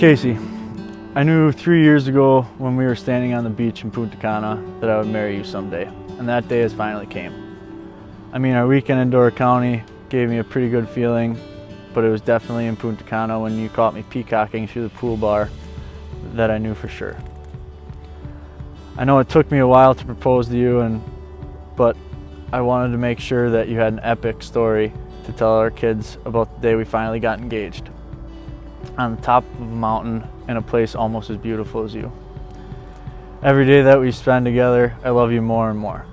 Kasey, I knew 3 years ago when we were standing on the beach in Punta Cana that I would marry you someday, and that day has finally came. I mean, our weekend in Door County gave me a pretty good feeling, but it was definitely in Punta Cana when you caught me peacocking through the pool bar that I knew for sure. I know it took me a while to propose to you, but I wanted to make sure that you had an epic story to tell our kids about the day we finally got engaged. On the top of a mountain in a place almost as beautiful as you. Every day that we spend together, I love you more and more.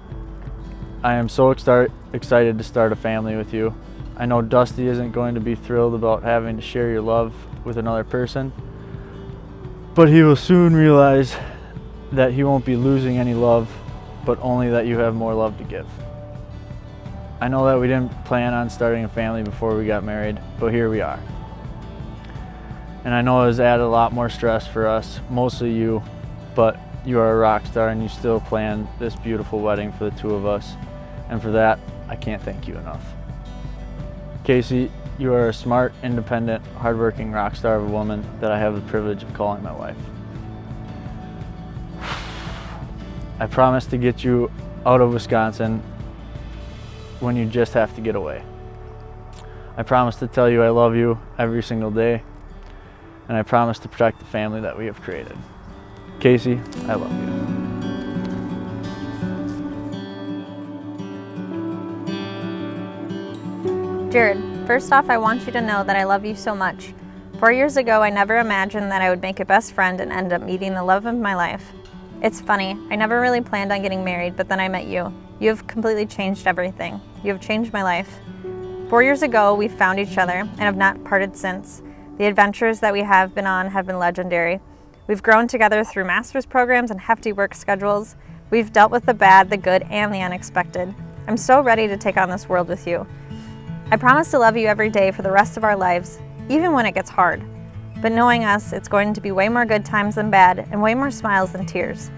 I am so excited to start a family with you. I know Dusty isn't going to be thrilled about having to share your love with another person, but he will soon realize that he won't be losing any love, but only that you have more love to give. I know that we didn't plan on starting a family before we got married, but here we are. And I know it has added a lot more stress for us, mostly you, but you are a rock star and you still planned this beautiful wedding for the two of us. And for that, I can't thank you enough. Kasey, you are a smart, independent, hardworking rock star of a woman that I have the privilege of calling my wife. I promise to get you out of Wisconsin when you just have to get away. I promise to tell you I love you every single day, and I promise to protect the family that we have created. Kasey, I love you. Jared, first off, I want you to know that I love you so much. 4 years ago, I never imagined that I would make a best friend and end up meeting the love of my life. It's funny, I never really planned on getting married, but then I met you. You have completely changed everything. You have changed my life. 4 years ago, we found each other and have not parted since. The adventures that we have been on have been legendary. We've grown together through master's programs and hefty work schedules. We've dealt with the bad, the good, and the unexpected. I'm so ready to take on this world with you. I promise to love you every day for the rest of our lives, even when it gets hard. But knowing us, it's going to be way more good times than bad, and way more smiles than tears.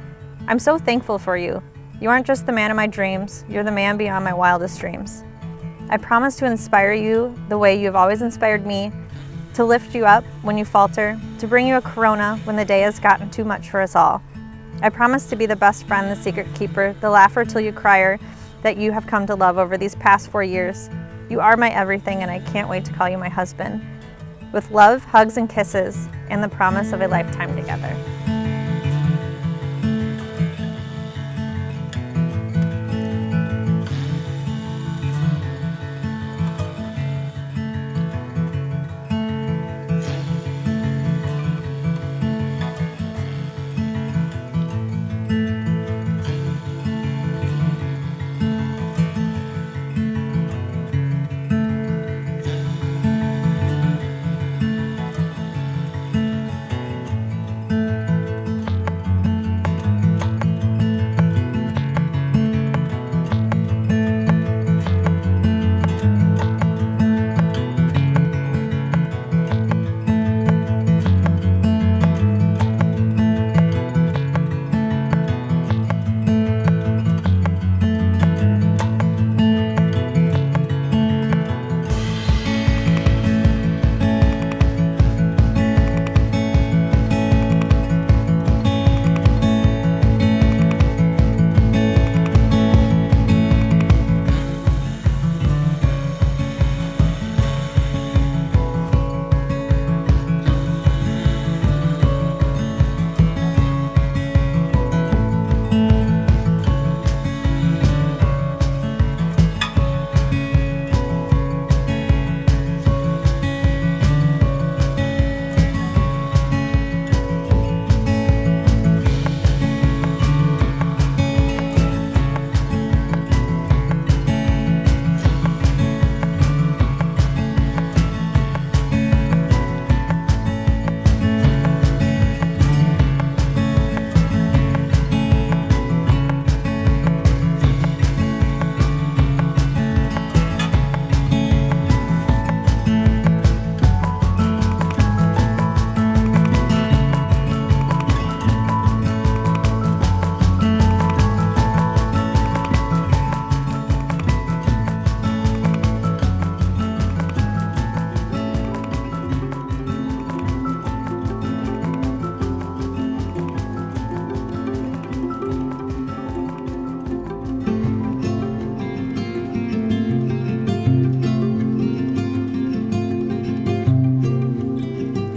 I'm so thankful for you. You aren't just the man of my dreams, you're the man beyond my wildest dreams. I promise to inspire you the way you have always inspired me, to lift you up when you falter, to bring you a Corona when the day has gotten too much for us all. I promise to be the best friend, the secret keeper, the laugher till you crier that you have come to love over these past 4 years. You are my everything, and I can't wait to call you my husband. With love, hugs, and kisses, and the promise of a lifetime together.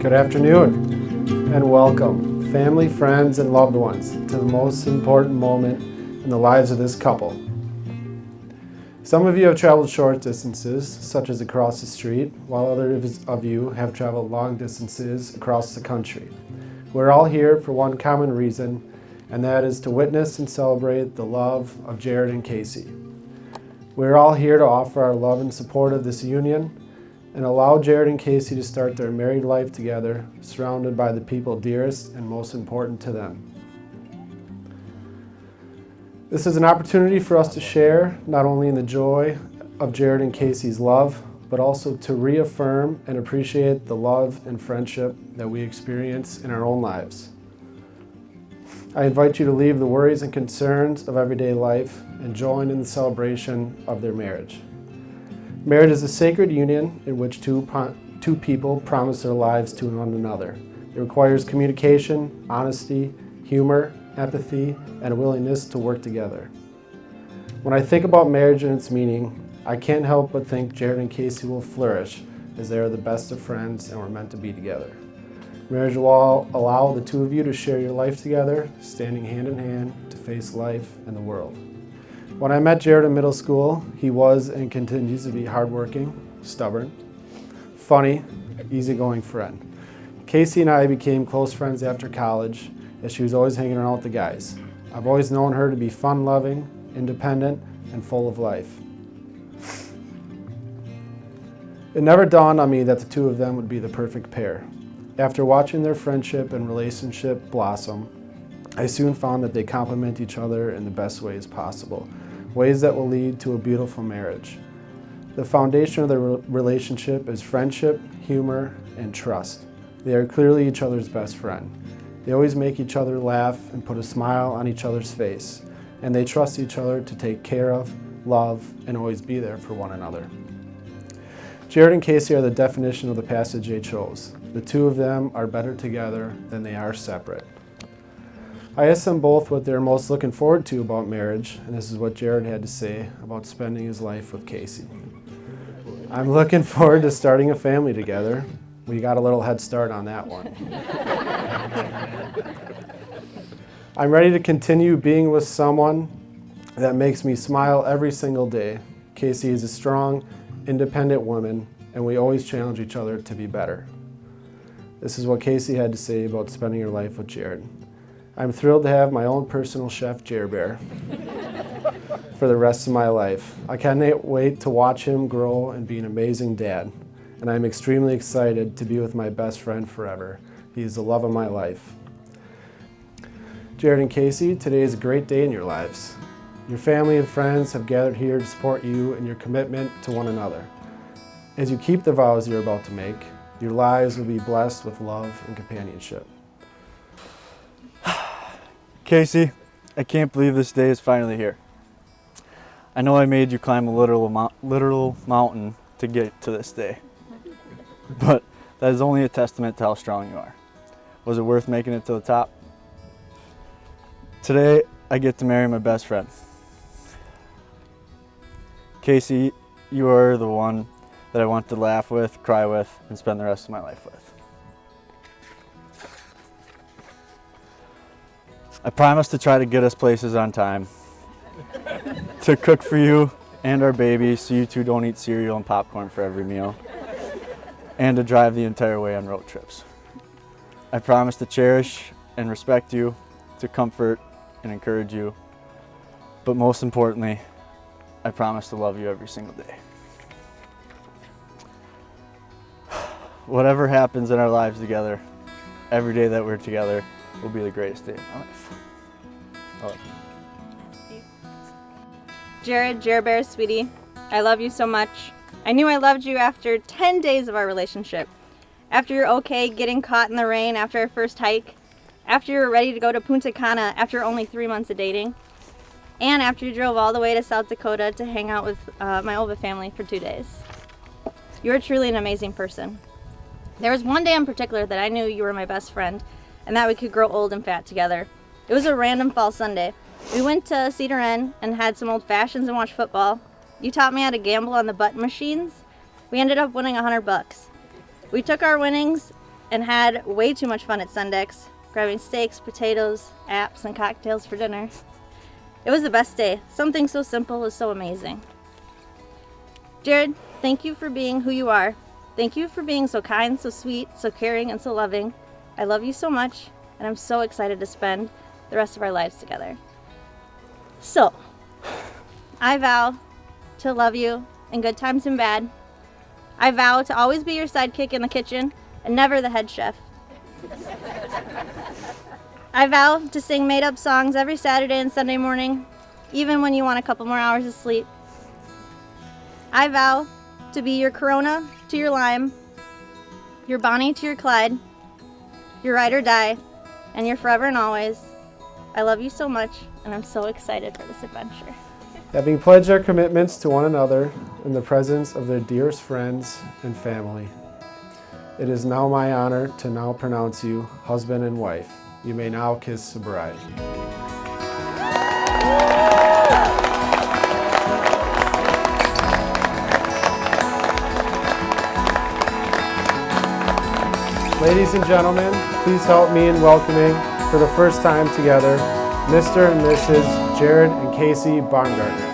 Good afternoon and welcome, family, friends, and loved ones, to the most important moment in the lives of this couple. Some of you have traveled short distances, such as across the street, while others of you have traveled long distances across the country. We're all here for one common reason, and that is to witness and celebrate the love of Jarid and Casey. We're all here to offer our love and support of this union and allow Jarid and Casey to start their married life together, surrounded by the people dearest and most important to them. This is an opportunity for us to share not only in the joy of Jarid and Casey's love, but also to reaffirm and appreciate the love and friendship that we experience in our own lives. I invite you to leave the worries and concerns of everyday life and join in the celebration of their marriage. Marriage is a sacred union in which two people promise their lives to one another. It requires communication, honesty, humor, empathy, and a willingness to work together. When I think about marriage and its meaning, I can't help but think Jarid and Casey will flourish as they are the best of friends and we're meant to be together. Marriage will allow the two of you to share your life together, standing hand in hand to face life and the world. When I met Jarid in middle school, he was and continues to be hardworking, stubborn, funny, easygoing friend. Kasey and I became close friends after college, as she was always hanging around with the guys. I've always known her to be fun-loving, independent, and full of life. It never dawned on me that the two of them would be the perfect pair. After watching their friendship and relationship blossom, I soon found that they complement each other in the best ways possible, ways that will lead to a beautiful marriage. The foundation of their relationship is friendship, humor, and trust. They are clearly each other's best friend. They always make each other laugh and put a smile on each other's face, and they trust each other to take care of, love, and always be there for one another. Jarid and Kasey are the definition of the passage they chose. The two of them are better together than they are separate. I asked them both what they're most looking forward to about marriage, and this is what Jarid had to say about spending his life with Kasey. I'm looking forward to starting a family together. We got a little head start on that one. I'm ready to continue being with someone that makes me smile every single day. Kasey is a strong, independent woman, and we always challenge each other to be better. This is what Kasey had to say about spending her life with Jarid. I'm thrilled to have my own personal chef, Jer Bear, for the rest of my life. I cannot wait to watch him grow and be an amazing dad. And I'm extremely excited to be with my best friend forever. He is the love of my life. Jarid and Kasey, today is a great day in your lives. Your family and friends have gathered here to support you in your commitment to one another. As you keep the vows you're about to make, your lives will be blessed with love and companionship. Kasey, I can't believe this day is finally here. I know I made you climb a literal mountain to get to this day. But that is only a testament to how strong you are. Was it worth making it to the top? Today, I get to marry my best friend. Kasey, you are the one that I want to laugh with, cry with, and spend the rest of my life with. I promise to try to get us places on time, to cook for you and our baby so you two don't eat cereal and popcorn for every meal, and to drive the entire way on road trips. I promise to cherish and respect you, to comfort and encourage you, but most importantly, I promise to love you every single day. Whatever happens in our lives together, every day that we're together will be the greatest day of my life. I love you. Jarid, Jer Bear, sweetie, I love you so much. I knew I loved you after 10 days of our relationship. After you're okay getting caught in the rain after our first hike. After you were ready to go to Punta Cana after only 3 months of dating. And after you drove all the way to South Dakota to hang out with my Ova family for 2 days. You are truly an amazing person. There was one day in particular that I knew you were my best friend and that we could grow old and fat together. It was a random fall Sunday. We went to Cedar Inn and had some old fashions and watched football. You taught me how to gamble on the button machines. We ended up winning $100. We took our winnings and had way too much fun at Sundex, grabbing steaks, potatoes, apps, and cocktails for dinner. It was the best day. Something so simple is so amazing. Jared, thank you for being who you are. Thank you for being so kind, so sweet, so caring, and so loving. I love you so much, and I'm so excited to spend the rest of our lives together. So, I vow to love you in good times and bad. I vow to always be your sidekick in the kitchen and never the head chef. I vow to sing made-up songs every Saturday and Sunday morning, even when you want a couple more hours of sleep. I vow to be your Corona to your Lime, your Bonnie to your Clyde, your ride or die, and your forever and always. I love you so much, and I'm so excited for this adventure. Having pledged their commitments to one another in the presence of their dearest friends and family, it is now my honor to now pronounce you husband and wife. You may now kiss the bride. Ladies and gentlemen, please help me in welcoming, for the first time together, Mr. and Mrs. Jarid and Casey Baumgartner.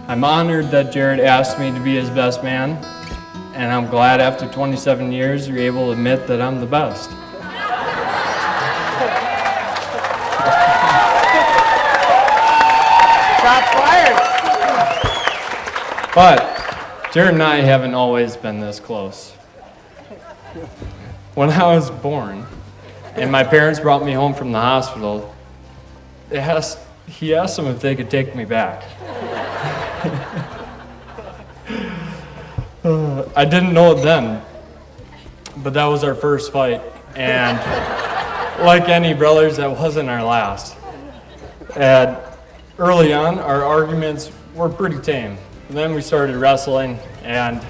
I'm honored that Jared asked me to be his best man, and I'm glad after 27 years you're able to admit that I'm the best. Shots fired! But Jared and I haven't always been this close. When I was born, and my parents brought me home from the hospital, he asked them if they could take me back. I didn't know it then, but that was our first fight, and like any brothers, that wasn't our last. And early on, our arguments were pretty tame. And then we started wrestling, and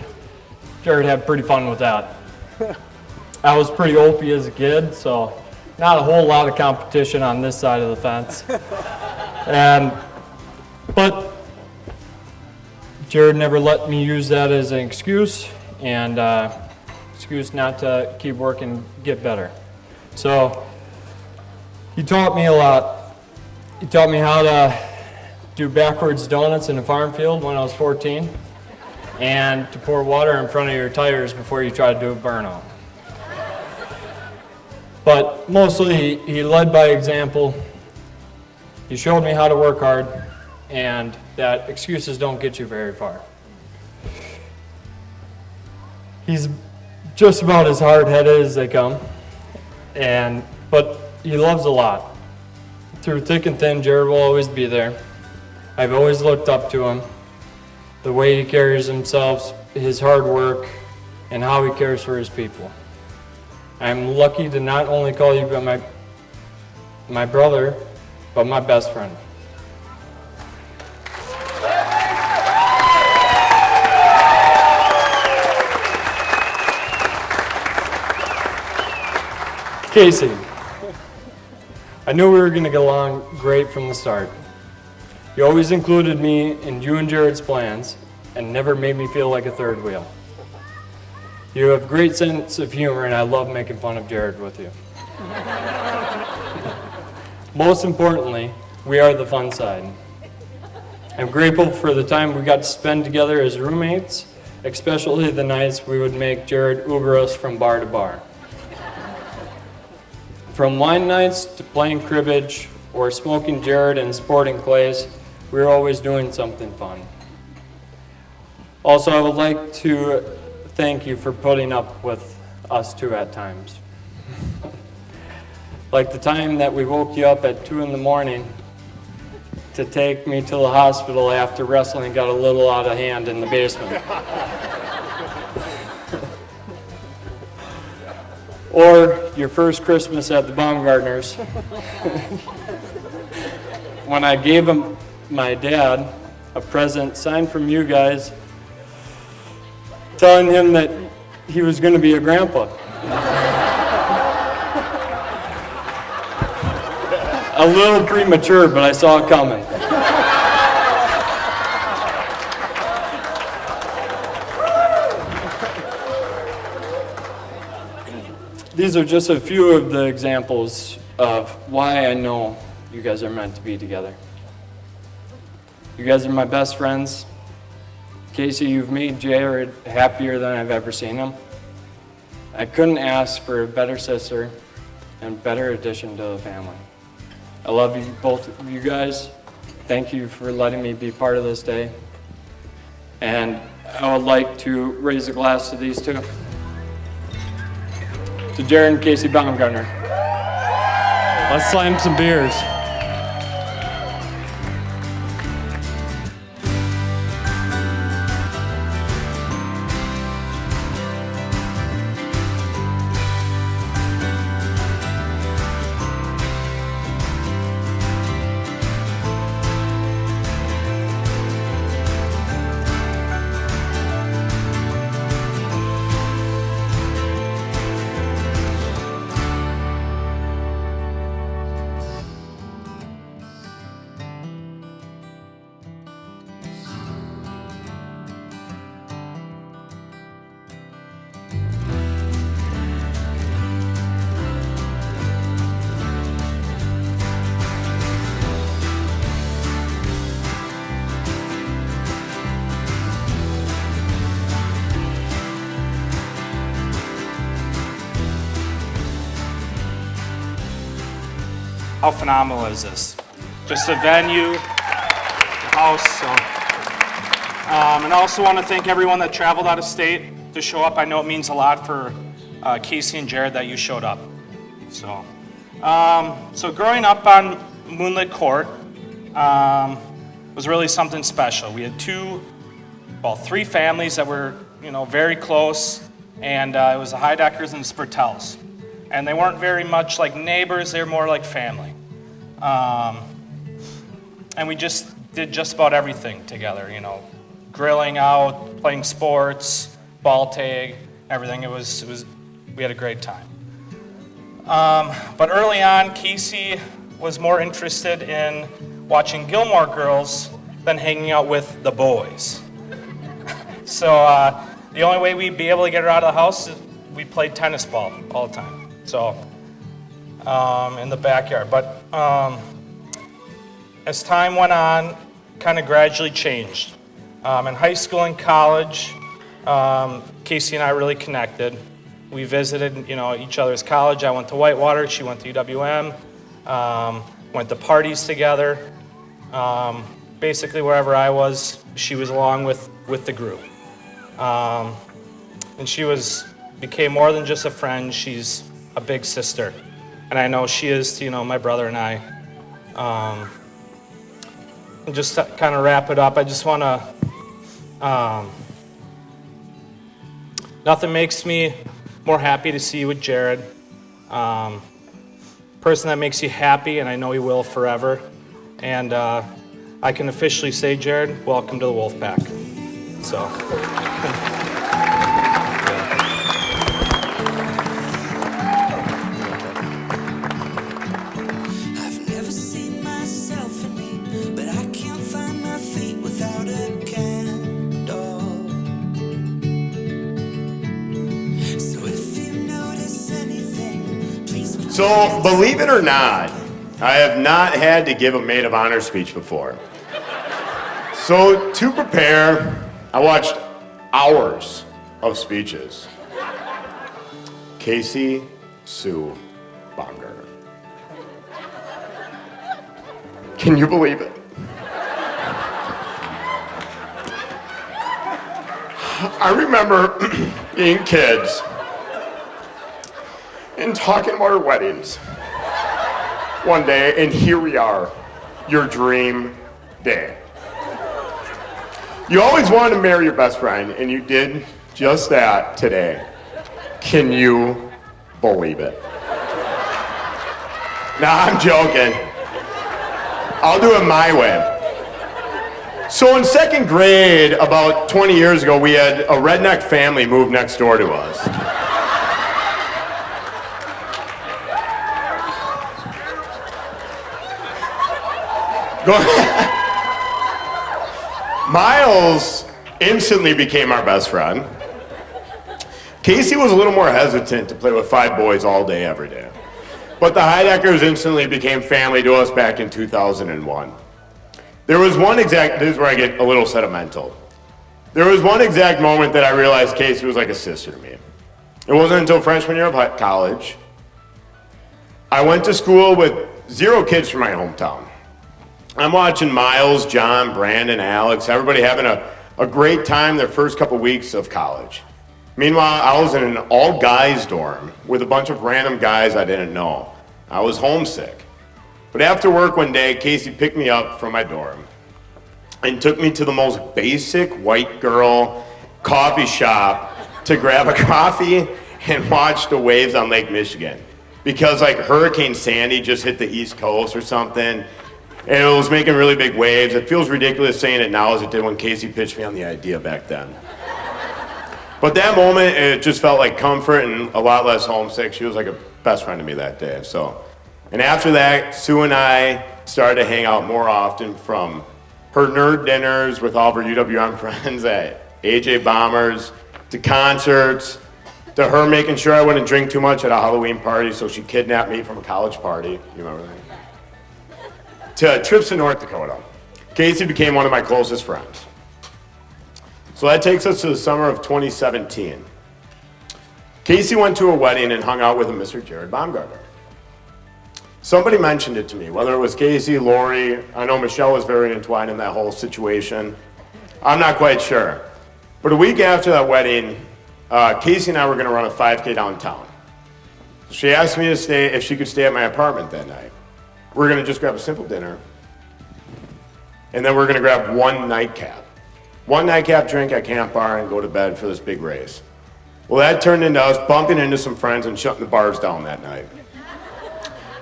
Jared had pretty fun with that. I was pretty opie as a kid, so not a whole lot of competition on this side of the fence. But Jared never let me use that as an excuse not to keep working, get better. So he taught me a lot. He taught me how to do backwards donuts in a farm field when I was 14, and to pour water in front of your tires before you try to do a burnout. But mostly he led by example. He showed me how to work hard, and that excuses don't get you very far. He's just about as hard-headed as they come, but he loves a lot. Through thick and thin, Jared will always be there. I've always looked up to him, the way he carries himself, his hard work, and how he cares for his people. I'm lucky to not only call you my brother, but my best friend. Kasey, I knew we were going to get along great from the start. You always included me in you and Jared's plans and never made me feel like a third wheel. You have a great sense of humor, and I love making fun of Jared with you. Most importantly, we are the fun side. I'm grateful for the time we got to spend together as roommates, especially the nights we would make Jared Uber us from bar to bar. From wine nights to playing cribbage or smoking Jared and sporting clays, we were always doing something fun. Also, I would like to thank you for putting up with us two at times. Like the time that we woke you up at 2 in the morning to take me to the hospital after wrestling got a little out of hand in the basement. Or your first Christmas at the Baumgartners, when I gave him, my dad, a present signed from you guys, telling him that he was going to be a grandpa. A little premature, but I saw it coming. These are just a few of the examples of why I know you guys are meant to be together. You guys are my best friends. Kasey, you've made Jarid happier than I've ever seen him. I couldn't ask for a better sister and better addition to the family. I love you, both of you guys. Thank you for letting me be part of this day. And I would like to raise a glass to these two. To Jarid and Casey Baumgartner. Let's slam some beers. How phenomenal is this? Just the venue, the house. So. And I also want to thank everyone that traveled out of state to show up. I know it means a lot for Kasey and Jarid that you showed up. So, so growing up on Moonlit Court was really something special. We had three families that were, very close, and it was the Heideckers and the Spurtels. And they weren't very much like neighbors, they were more like family. And we just did just about everything together, grilling out, playing sports, ball tag, everything. We had a great time. But early on, Kasey was more interested in watching Gilmore Girls than hanging out with the boys. So the only way we'd be able to get her out of the house is we played tennis ball all the time. So, in the backyard. But as time went on, kind of gradually changed. In high school and college, Kasey and I really connected. We visited, each other's college. I went to Whitewater, she went to UWM. Went to parties together. Basically, wherever I was, she was along with the group. And she became more than just a friend. She's a big sister, and I know she is to my brother and I. And just to kind of wrap it up, I just want to. Nothing makes me more happy to see you with Jarid. Person that makes you happy, and I know he will forever. And I can officially say, Jarid, welcome to the Wolfpack. So. So, believe it or not, I have not had to give a maid of honor speech before. So, to prepare, I watched hours of speeches. Kasey Sue Baumgartner. Can you believe it? I remember being kids and talking about our weddings one day, and here we are, your dream day. You always wanted to marry your best friend, and you did just that today. Can you believe it? Nah, I'm joking. I'll do it my way. So in second grade, about 20 years ago, we had a redneck family move next door to us. Miles instantly became our best friend. Casey was a little more hesitant to play with 5 boys all day, every day. But the Heideckers instantly became family to us back in 2001. There was this is where I get a little sentimental. There was one exact moment that I realized Kasey was like a sister to me. It wasn't until freshman year of college. I went to school with 0 kids from my hometown. I'm watching Miles, John, Brandon, Alex, everybody having a great time their first couple weeks of college. Meanwhile, I was in an all-guys dorm with a bunch of random guys I didn't know. I was homesick. But after work one day, Kasey picked me up from my dorm and took me to the most basic white girl coffee shop to grab a coffee and watch the waves on Lake Michigan. Because like Hurricane Sandy just hit the East Coast or something, and it was making really big waves. It feels ridiculous saying it now as it did when Kasey pitched me on the idea back then. But that moment, it just felt like comfort and a lot less homesick. She was like a best friend to me that day. And after that, Sue and I started to hang out more often, from her nerd dinners with all of her UWM friends at AJ Bombers, to concerts, to her making sure I wouldn't drink too much at a Halloween party so she kidnapped me from a college party. You remember that? To trips to North Dakota. Kasey became one of my closest friends. So that takes us to the summer of 2017. Kasey went to a wedding and hung out with a Mr. Jarid Baumgartner. Somebody mentioned it to me, whether it was Kasey, Lori, I know Michelle was very entwined in that whole situation. I'm not quite sure. But a week after that wedding, Kasey and I were gonna run a 5K downtown. She asked me to stay, if she could stay at my apartment that night. We're gonna just grab a simple dinner, and then we're gonna grab one nightcap drink at Camp Bar and go to bed for this big race. Well, that turned into us bumping into some friends and shutting the bars down that night.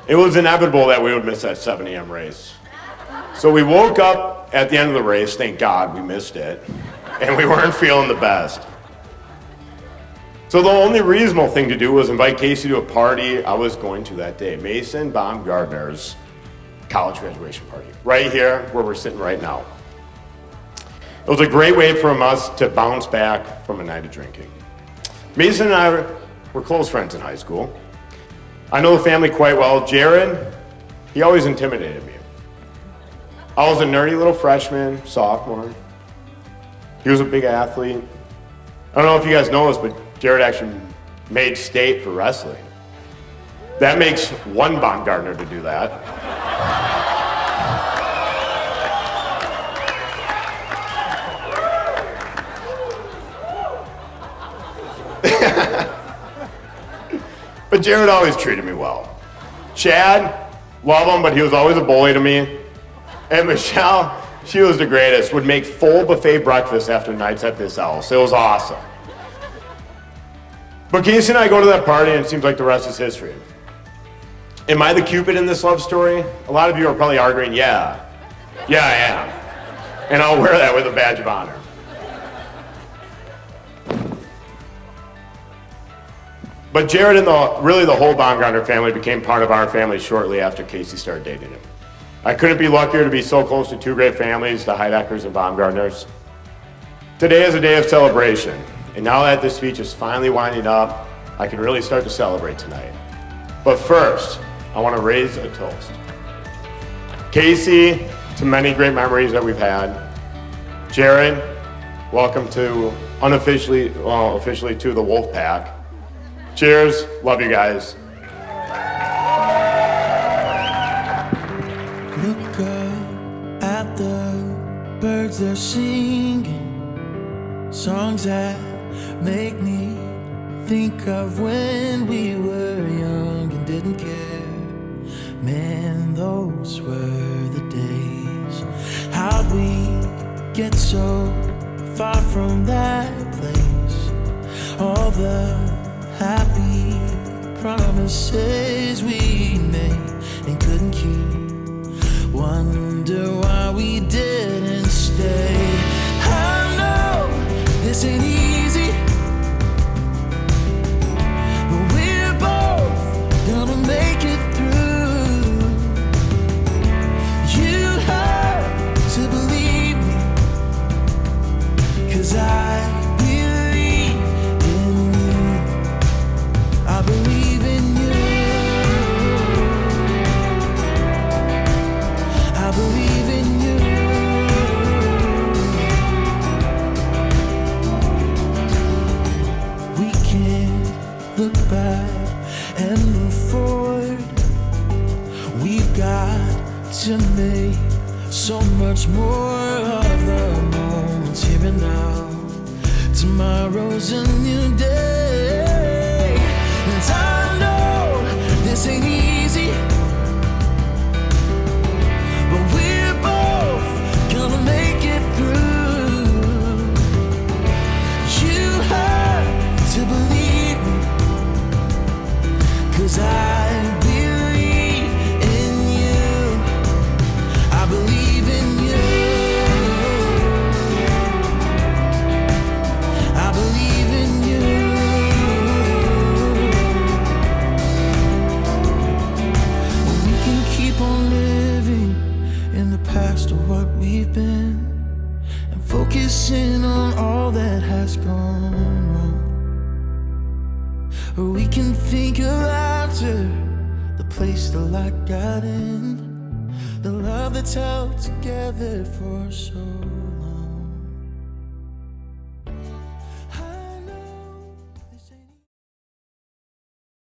It was inevitable that we would miss that 7 a.m. race. So we woke up at the end of the race, thank God we missed it, and we weren't feeling the best. So the only reasonable thing to do was invite Kasey to a party I was going to that day, Mason Baumgartner's college graduation party, right here where we're sitting right now. It was a great way for us to bounce back from a night of drinking. Mason and I were close friends in high school. I know the family quite well. Jarid, he always intimidated me. I was a nerdy little freshman, sophomore. He was a big athlete. I don't know if you guys know this, but Jarid actually made state for wrestling. That makes one Baumgartner to do that. But Jarid always treated me well. Chad, love him, but he was always a bully to me. And Michelle, she was the greatest, would make full buffet breakfast after nights at this house. It was awesome. But Kasey and I go to that party, and it seems like the rest is history. Am I the Cupid in this love story? A lot of you are probably arguing, yeah, I am. And I'll wear that with a badge of honor. But Jarid and really the whole Baumgartner family became part of our family shortly after Kasey started dating him. I couldn't be luckier to be so close to 2 great families, the Heideckers and Baumgartners. Today is a day of celebration, and now that this speech is finally winding up, I can really start to celebrate tonight. But first, I want to raise a toast. Kasey, to many great memories that we've had. Jarid, welcome to officially to the Wolf Pack. Cheers, love you guys. Look up at the birds, they're singing. songs that make me think of when we were young and didn't care. Man, those were the days. How'd we get so far from that place? All the happy promises we made and couldn't keep. Wonder why we didn't stay. I know this ain't easy, but we're both gonna make it through. You have to believe me, 'cause I believe in you. I believe in you. I believe in you. We can look back and move forward. We've got to make so much more of the moments here and now. Tomorrow's a new day, and I know this ain't easy, but we're both gonna make it through. You have to believe me, 'cause I believe in you. I believe in you. I believe in you. We can keep on living in the past of what we've been and focusing on all that has gone wrong. Or we can think of after the place the light got in, the love that's held together for so